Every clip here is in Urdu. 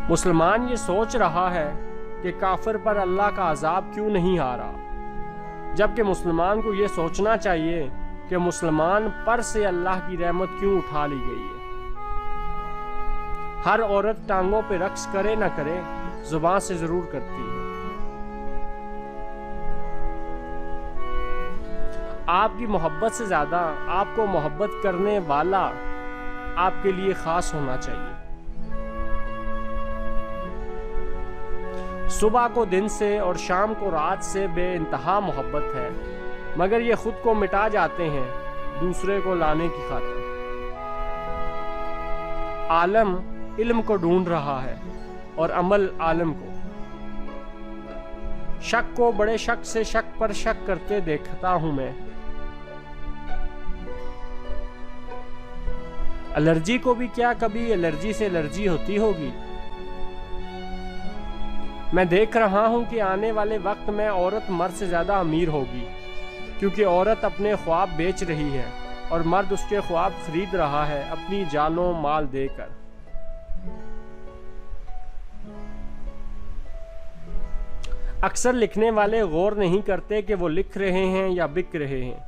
مسلمان یہ سوچ رہا ہے کہ کافر پر اللہ کا عذاب کیوں نہیں آ رہا، جبکہ مسلمان کو یہ سوچنا چاہیے کہ مسلمان پر سے اللہ کی رحمت کیوں اٹھا لی گئی ہے۔ ہر عورت ٹانگوں پہ رقص کرے نہ کرے، زبان سے ضرور کرتی ہے۔ آپ کی محبت سے زیادہ آپ کو محبت کرنے والا آپ کے لیے خاص ہونا چاہیے۔ صبح کو دن سے اور شام کو رات سے بے انتہا محبت ہے، مگر یہ خود کو مٹا جاتے ہیں دوسرے کو لانے کی خاطر۔ عالم علم کو ڈھونڈ رہا ہے اور عمل عالم کو۔ شک کو بڑے شک سے شک پر شک کرتے دیکھتا ہوں میں۔ الرجی کو بھی کیا کبھی الرجی سے الرجی ہوتی ہوگی؟ میں دیکھ رہا ہوں کہ آنے والے وقت میں عورت مرد سے زیادہ امیر ہوگی، کیونکہ عورت اپنے خواب بیچ رہی ہے اور مرد اس کے خواب خرید رہا ہے اپنی جان و مال دے کر۔ اکثر لکھنے والے غور نہیں کرتے کہ وہ لکھ رہے ہیں یا بک رہے ہیں۔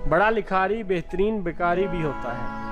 بڑا لکھاری بہترین بیکاری بھی ہوتا ہے۔